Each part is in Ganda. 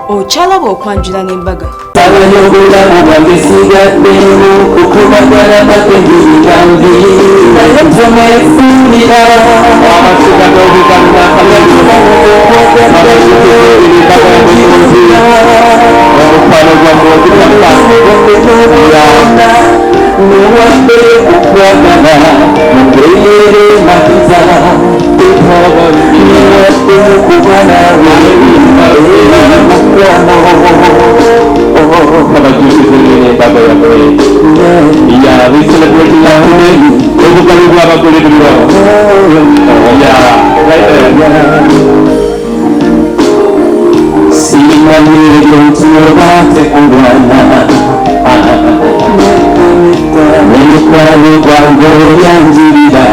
okyalaba okwanjula n'embaga. Abanyobulamu bagisigaddemu okubagala bategigambi naye tonefuulira amasiga n'obuganna omukwano gwamu ogutappa nuwadde okwagala mugeyere matiza nuwadde okubana mukwano Yeah, we celebrate love today. Everybody will have a good evening. Yeah, right there. Sing a little to your heart, when you cry, you go and Jira.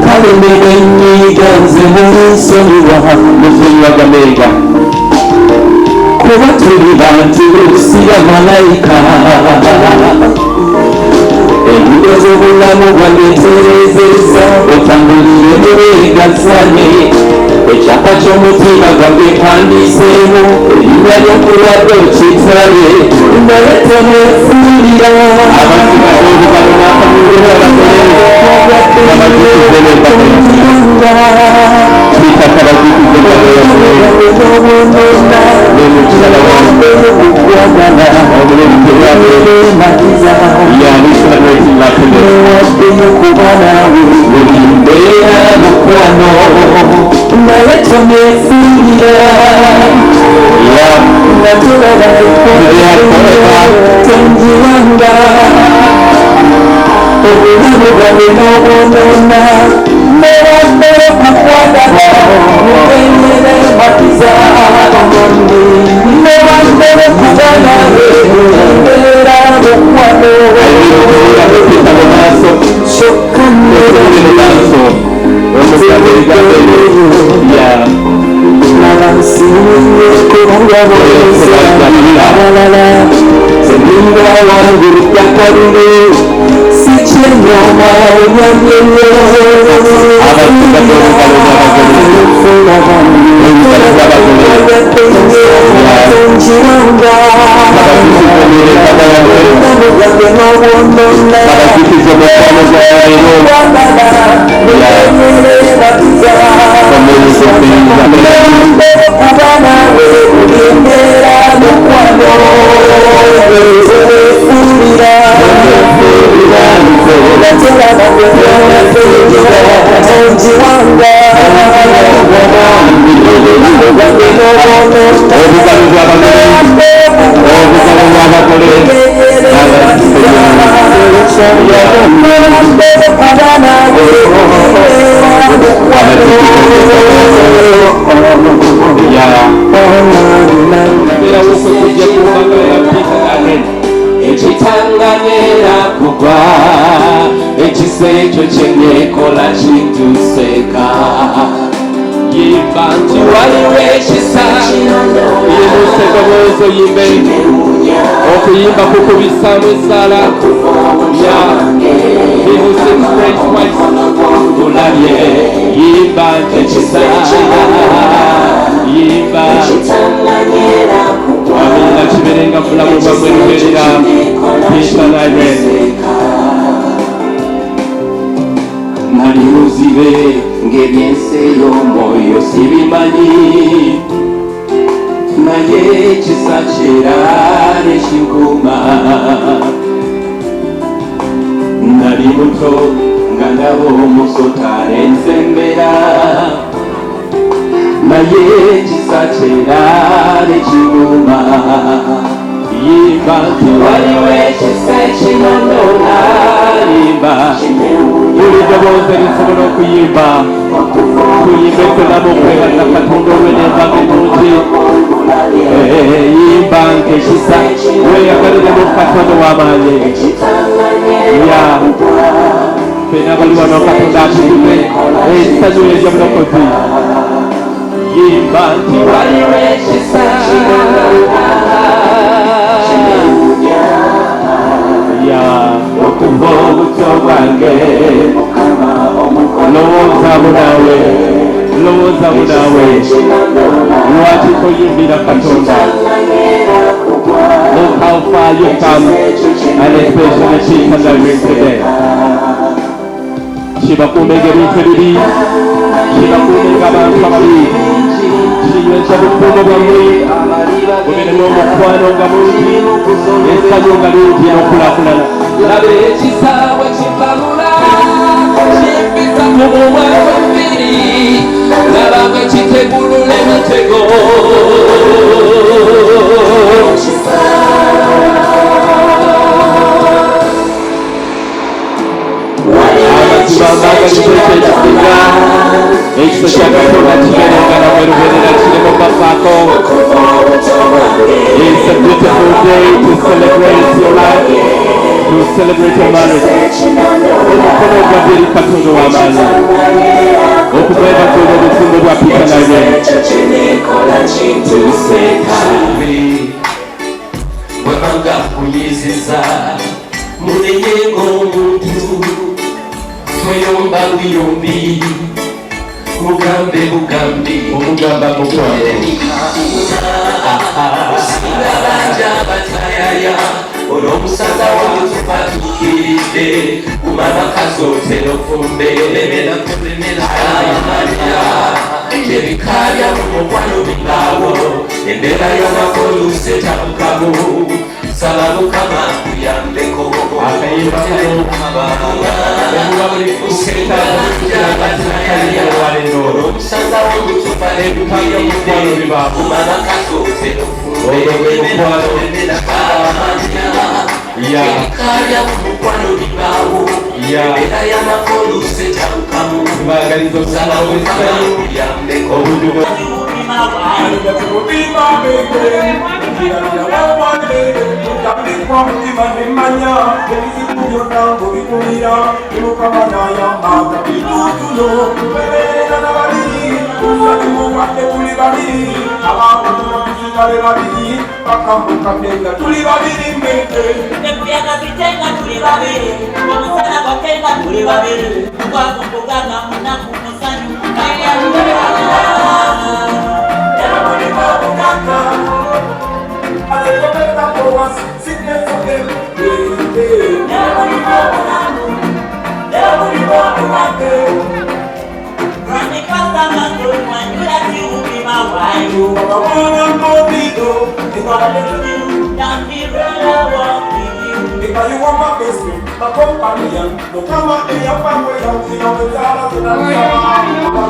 Come and make me dance and so you are the thing of Jamaica. Kuba tuli bantu sira malayika ebigezo bulamu bwangeterezeza otambulire newegasane ekyapa ky'omutima gwange mpandiseemu erinnya lyokulwadde okitale naye tonefuulira okuyimba kukubisaamu essaala olabye yimba nkekisa yimba amina kiberenga bulamu bwamwe lubeerera pisanaive nali muzibe ng'ebyensi ey'omwoyo sibimanyi naye ekisa kyera nekiguma nali muto nga ndaba omusota nensembera naye ekisa kyera nekiguma yimba nti waliwo ekisa ekinonona yimba buli ddoboozi erisobola okuyimba tuyimba esonamu okwebaza katonda olw'enenvanga ennungi yimba nk'ekisa weeyagaliremu katonda w'amaanyi ya fena abali wano katonda atukuze ekisanyu eky'obulokozi yimba nti waliwo ekisa ya okuva obuto bwange lowooza bunawe kulowooza munaawe lwaki toyumira Katonda. Look how far you've come, and especially peace and living today. Shibakumenge bintu bibi, shibakumenge abantu ababi, kinyweza obukuumo bwammwe, mubeeremu omukwano nga mungi, essanyu nga lingi n'okulaakulana. Laba ekisaawe kibalula, kimpisa ku bumwa bw'emmiri, laba bwe kitegulula emitego. Ekifo kya Katonda kibeerengana bweruberera kiremu bafaako. It's a beautiful day to celebrate your life, to celebrate your marriage. Omukono ogwadde eri Katonda w'amaanyi okugwebaza obusungu bwa Peter nabye. Bwebanga kuyiziza mulenyengo omuntu tweyomba buyombi mugambe bugambi omugamba mukwanosinabanja batayaya olw'omusaza wolutupatukiride kumana kazotera ofumbe ayamalira ebikaya mumukwano bibaawo embeera y'amakoluse tabukamu saba mukama kuyambeko akayimba omusaza womutupa nebukayomubeba kumana kasotera ofumbe ebikaya mumukwano bibaawo embeera y'amakoluse tabukamu saba mukama kuyambeko If you want my best friend, my companion, no come out in your family, don't see no desire to that.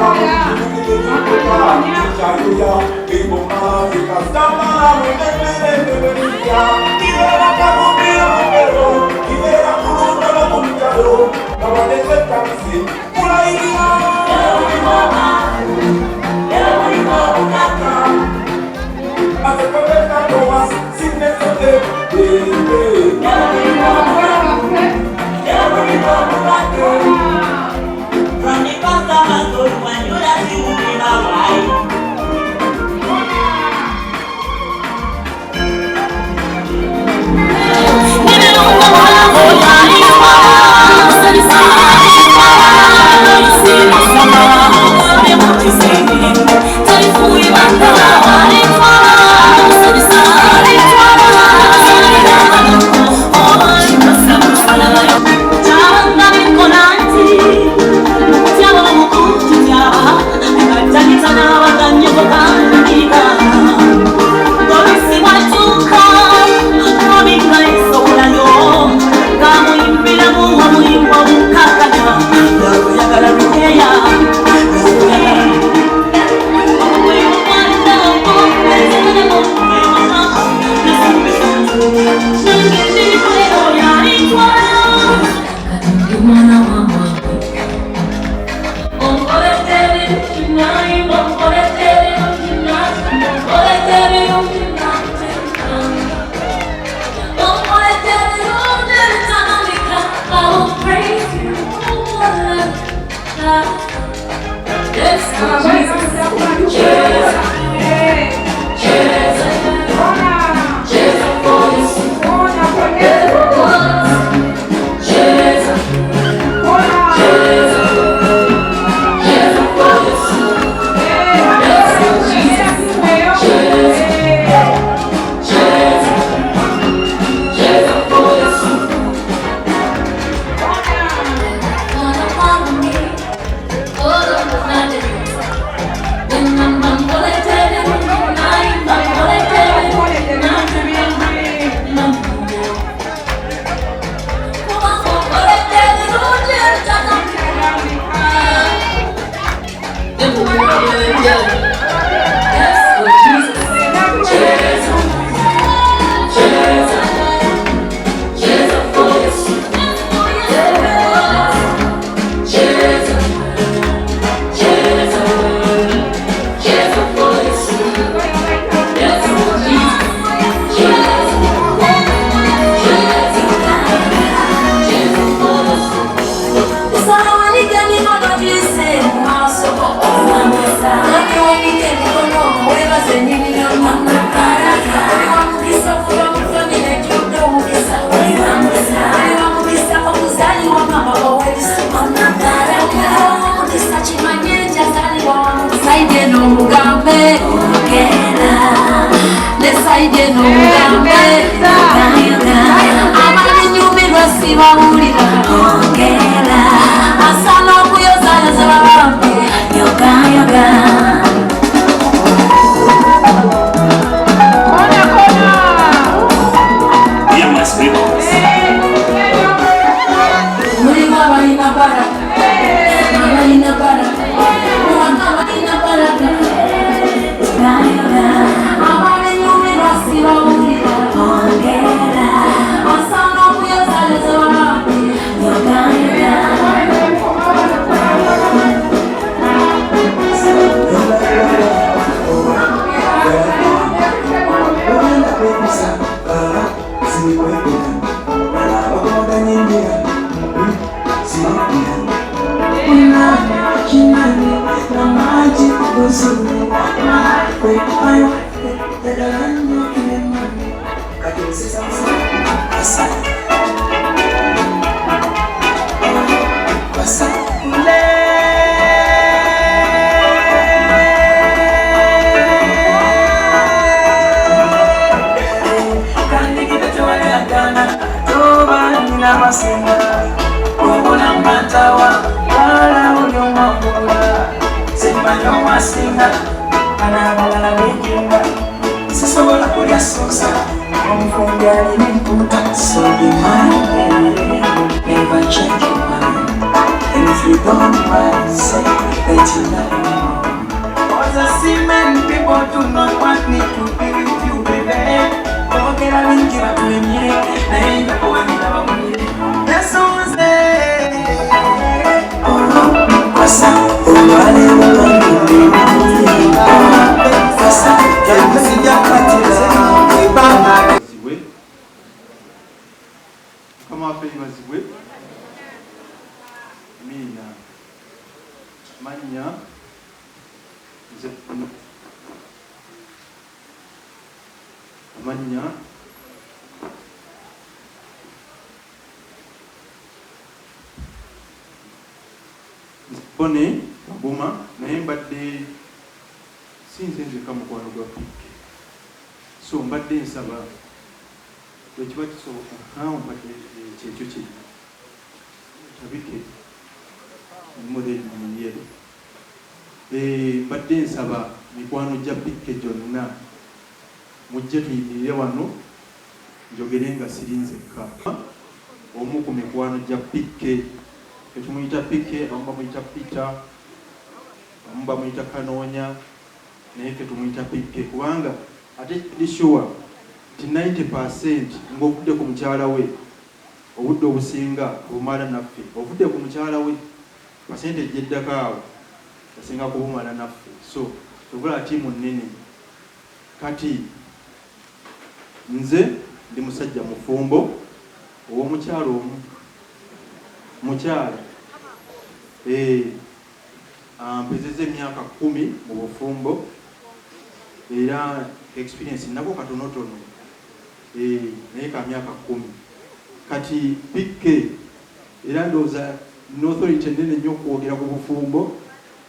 Bone Buma naye mbadde sinze nzeka mukwano gwa pikke so mbadde nsaba ekiba kisoboka mbadde kyekyo kiri tabike mudeyero mbadde nsaba mikwano gya pikke gyonna mujje tuyimirire wano njogere nga sirinzekka omu ku mikwano gya pikke tumuyita Pike, abamu bamuyita Peter, abamu bamuyita Kanoonya, naye ke tumuyita Pike kubanga ate ndi sure ti 90% ng'ovudde ku mukyala we obudde obusinga obumala naffe ovudde ku mukyala we pasente ejjeddako awo asinga kubumala naffe so tubula tiimu nnene kati nze ndi musajja mufumbo ow'omukyala omu mukyala mpezezza emyaka 10 mu bufumbo era experience nako katonotono naye ka myaka 10 kati Pikke era ndowooza n'authority ennene nnyo okwogera ku bufumbo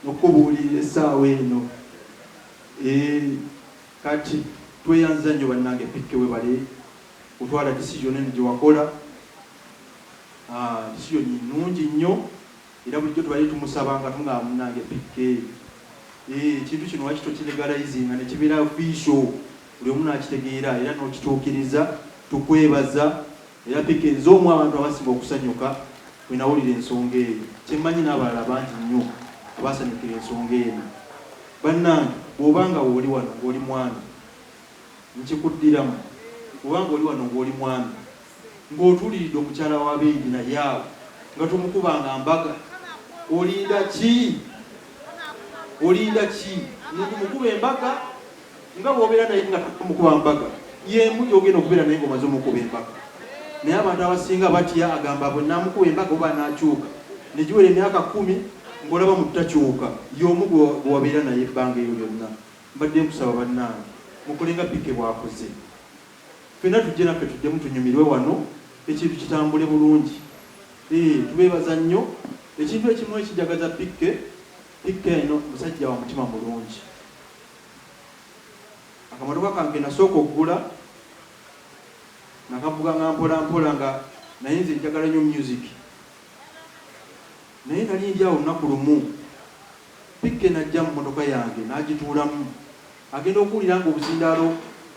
n'okubuulirira essaawa eno kati tweyanza nnyo bannange Pikke we bale kutwala decision eno gye wakola decision nnungi nnyo era bulijjo tubali tumusaba nga tungamba munnange Pikke ekintu kino wakito kilegalizinga ne kibeera official buli omu n'akitegeera era n'okituukiriza tukwebaza era Pikke nze omu abantu abasinga okusanyuka bwe nawulira ensonga eyo kyemmanyi n'abalala bangi nnyo abasanyukira ensonga eno bannange bw'obanga wooli wano ng'oli mwami nkikuddiramu bw'obanga oli wano ng'oli mwami ng'otuuliridde omukyala wa beegi naye awo nga tomukubanga mbaga olinda ki mukube embaga nga bw'obeera naye nga tomukuba mbaga yemu gyogenda okubeera naye ng'omaze omukuba embaga naye abantu abasinga batya agamba bwe namukuba embaga oba n'akyuka ne giwera emyaka 10 ng'olaba mu takyuka y'omu gwe wabeera naye ebbanga eyo lyonna mbadde nkusaba bannange mukolenga Pikke bw'akoze ffenna tujje naffe tuddemu tunyumirwe wano ekintu kitambule bulungi tubeebaza nnyo ekintu ekimu ekijagaza Pikke eno musajja wa mutima mulungi akamotoka kange nasooka okugula nakavuga nga mpola nga naye nze njagala nnyo music naye nali ndi awo olunaku lumu Pikke najja mu motoka yange n'agituulamu agenda okuwulira nga obuzindaalo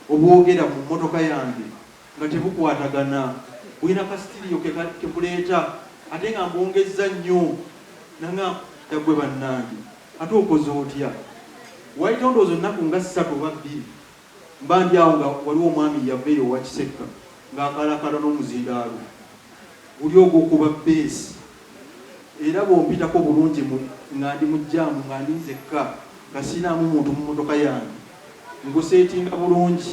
obwogera mu motoka yange nga tebukwatagana bulina kasitiriyo kebuleeta ate nga mbwongezza nnyo nanga yagwe bannange ate okoze otya wayita ndowooza ennaku nga 3 oba 2 mba ndi awo nga waliwo omwami yava eyo owa Kisekka ng'akalakala n'omuzindaalo guli ogwokuba beesi era bw'ompitako bulungi nga ndi mu jjaamu nga ndi nzekka nga sinaamu muntu mu motoka yange nguseetinga bulungi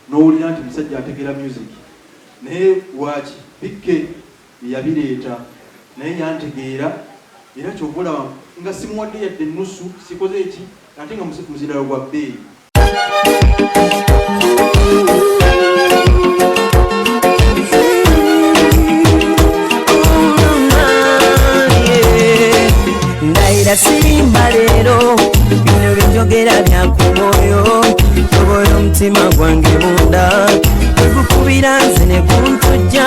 n'owulira nti musajja ategera music naye waki Pikke yabireeta naye yantegeera era kyovulaba nga simuwadde yadde ennusu sikoze eki ate nga muzindaalo gwa bbeeyi Ndaira sirimba leero bino byenjogera bya ku mwoyo tobola omutima gwange munda tegukubira nze ne kuntujja